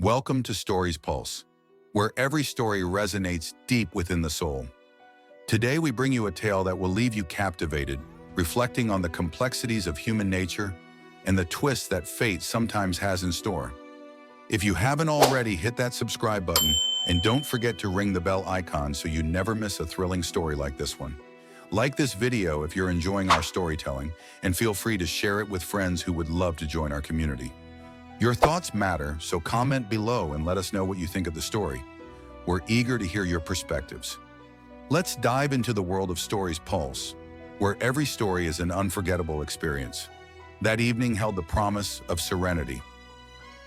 Welcome to Stories Pulse, where every story resonates deep within the soul. Today we bring you a tale that will leave you captivated, reflecting on the complexities of human nature and the twists that fate sometimes has in store. If you haven't already, hit that subscribe button and don't forget to ring the bell icon so you never miss a thrilling story like this one. Like this video if you're enjoying our storytelling, and feel free to share it with friends who would love to join our community. Your thoughts matter, so comment below and let us know what you think of the story. We're eager to hear your perspectives. Let's dive into the world of Stories Pulse, where every story is an unforgettable experience. That evening held the promise of serenity.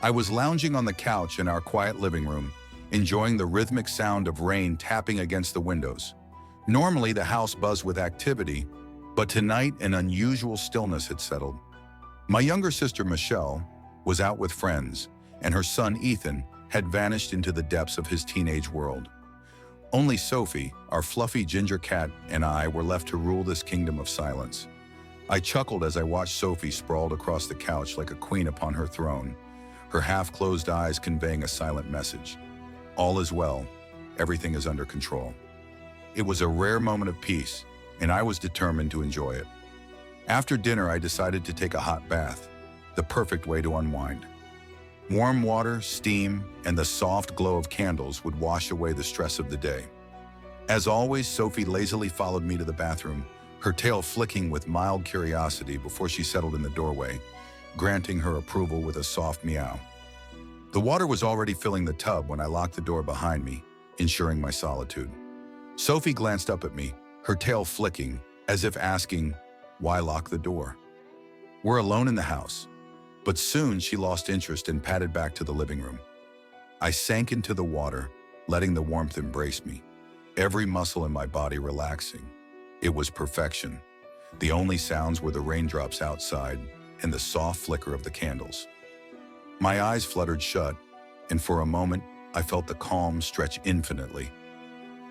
I was lounging on the couch in our quiet living room, enjoying the rhythmic sound of rain tapping against the windows. Normally, the house buzzed with activity, but tonight an unusual stillness had settled. My younger sister, Michelle, was out with friends, and her son, Ethan, had vanished into the depths of his teenage world. Only Sophie, our fluffy ginger cat, and I were left to rule this kingdom of silence. I chuckled as I watched Sophie sprawled across the couch like a queen upon her throne, her half-closed eyes conveying a silent message. All is well. Everything is under control. It was a rare moment of peace, and I was determined to enjoy it. After dinner, I decided to take a hot bath, the perfect way to unwind. Warm water, steam, and the soft glow of candles would wash away the stress of the day. As always, Sophie lazily followed me to the bathroom, her tail flicking with mild curiosity before she settled in the doorway, granting her approval with a soft meow. The water was already filling the tub when I locked the door behind me, ensuring my solitude. Sophie glanced up at me, her tail flicking, as if asking, "Why lock the door?" We're alone in the house, but soon she lost interest and padded back to the living room. I sank into the water, letting the warmth embrace me, every muscle in my body relaxing. It was perfection. The only sounds were the raindrops outside and the soft flicker of the candles. My eyes fluttered shut, and for a moment, I felt the calm stretch infinitely.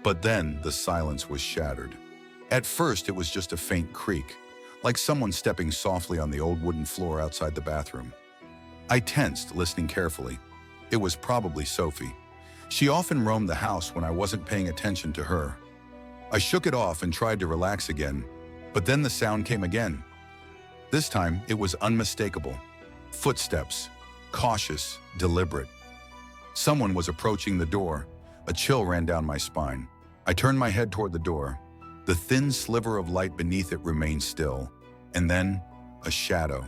But then the silence was shattered. At first, it was just a faint creak, like someone stepping softly on the old wooden floor outside the bathroom. I tensed, listening carefully. It was probably Sophie. She often roamed the house when I wasn't paying attention to her. I shook it off and tried to relax again, but then the sound came again. This time, it was unmistakable. Footsteps, cautious, deliberate. Someone was approaching the door. A chill ran down my spine. I turned my head toward the door. The thin sliver of light beneath it remained still, and then a shadow,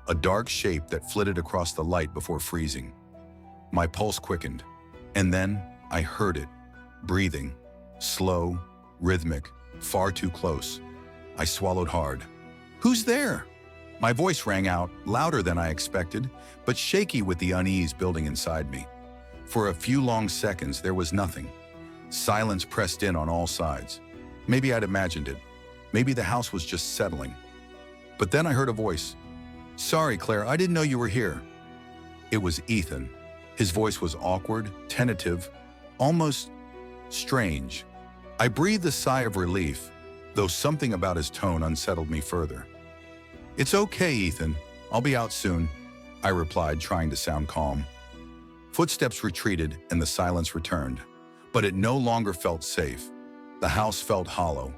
a dark shape that flitted across the light before freezing. My pulse quickened, and then I heard it, breathing, slow, rhythmic, far too close. I swallowed hard. "Who's there?" My voice rang out, louder than I expected, but shaky with the unease building inside me. For a few long seconds, there was nothing. Silence pressed in on all sides. Maybe I'd imagined it. Maybe the house was just settling. But then I heard a voice. "Sorry, Claire, I didn't know you were here." It was Ethan. His voice was awkward, tentative, almost strange. I breathed a sigh of relief, though something about his tone unsettled me further. "It's okay, Ethan. I'll be out soon," I replied, trying to sound calm. Footsteps retreated and the silence returned, but it no longer felt safe. The house felt hollow.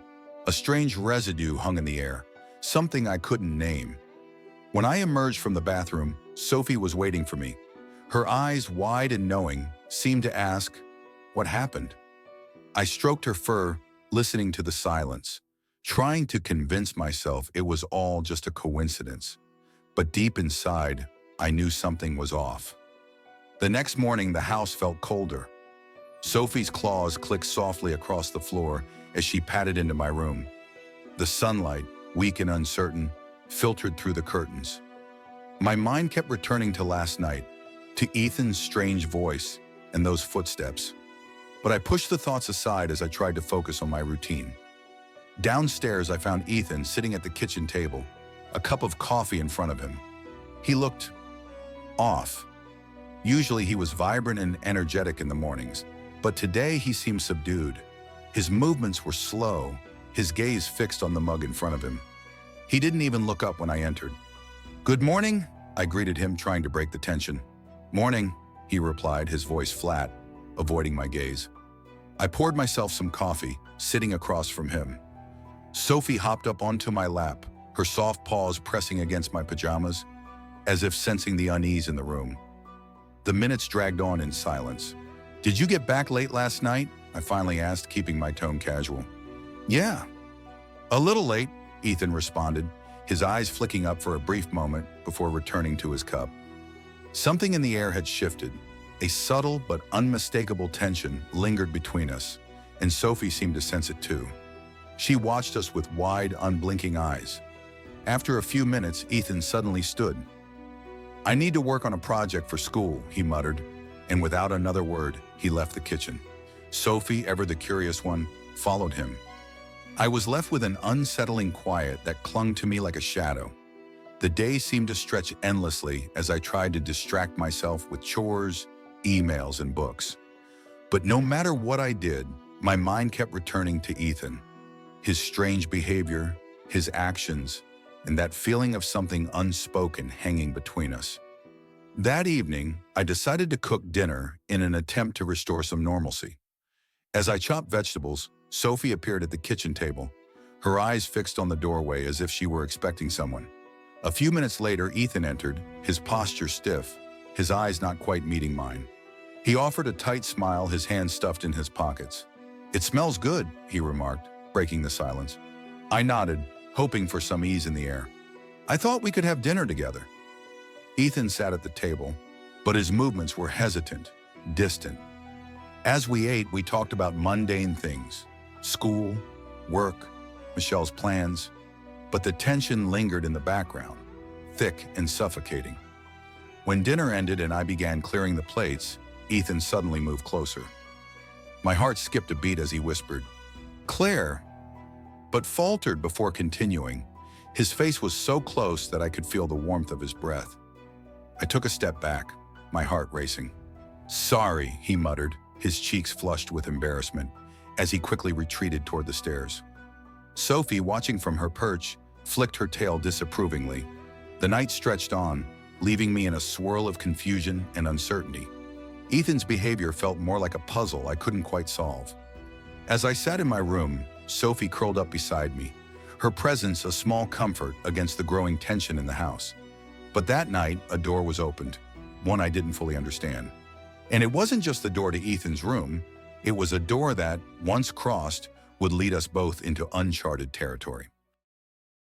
A strange residue hung in the air, something I couldn't name. When I emerged from the bathroom, Sophie was waiting for me. Her eyes, wide and knowing, seemed to ask, "What happened?" I stroked her fur, listening to the silence, trying to convince myself it was all just a coincidence. But deep inside, I knew something was off. The next morning, the house felt colder. Sophie's claws clicked softly across the floor as she padded into my room. The sunlight, weak and uncertain, filtered through the curtains. My mind kept returning to last night, to Ethan's strange voice and those footsteps. But I pushed the thoughts aside as I tried to focus on my routine. Downstairs, I found Ethan sitting at the kitchen table, a cup of coffee in front of him. He looked off. Usually he was vibrant and energetic in the mornings, but today he seemed subdued. His movements were slow, his gaze fixed on the mug in front of him. He didn't even look up when I entered. "Good morning," I greeted him, trying to break the tension. "Morning," he replied, his voice flat, avoiding my gaze. I poured myself some coffee, sitting across from him. Sophie hopped up onto my lap, her soft paws pressing against my pajamas, as if sensing the unease in the room. The minutes dragged on in silence. "Did you get back late last night?" I finally asked, keeping my tone casual. "Yeah. A little late," Ethan responded, his eyes flicking up for a brief moment before returning to his cup. Something in the air had shifted. A subtle but unmistakable tension lingered between us, and Sophie seemed to sense it too. She watched us with wide, unblinking eyes. After a few minutes, Ethan suddenly stood. "I need to work on a project for school," he muttered, and without another word, he left the kitchen. Sophie, ever the curious one, followed him. I was left with an unsettling quiet that clung to me like a shadow. The day seemed to stretch endlessly as I tried to distract myself with chores, emails, and books. But no matter what I did, my mind kept returning to Ethan. His strange behavior, his actions, and that feeling of something unspoken hanging between us. That evening, I decided to cook dinner in an attempt to restore some normalcy. As I chopped vegetables, Sophie appeared at the kitchen table, her eyes fixed on the doorway as if she were expecting someone. A few minutes later, Ethan entered, his posture stiff, his eyes not quite meeting mine. He offered a tight smile, his hands stuffed in his pockets. "It smells good," he remarked, breaking the silence. I nodded, hoping for some ease in the air. "I thought we could have dinner together." Ethan sat at the table, but his movements were hesitant, distant. As we ate, we talked about mundane things: school, work, Michelle's plans, but the tension lingered in the background, thick and suffocating. When dinner ended and I began clearing the plates, Ethan suddenly moved closer. My heart skipped a beat as he whispered, "Claire," but faltered before continuing. His face was so close that I could feel the warmth of his breath. I took a step back, my heart racing. "Sorry," he muttered, his cheeks flushed with embarrassment, as he quickly retreated toward the stairs. Sophie, watching from her perch, flicked her tail disapprovingly. The night stretched on, leaving me in a swirl of confusion and uncertainty. Ethan's behavior felt more like a puzzle I couldn't quite solve. As I sat in my room, Sophie curled up beside me, her presence a small comfort against the growing tension in the house. But that night, a door was opened, one I didn't fully understand. And it wasn't just the door to Ethan's room, it was a door that, once crossed, would lead us both into uncharted territory.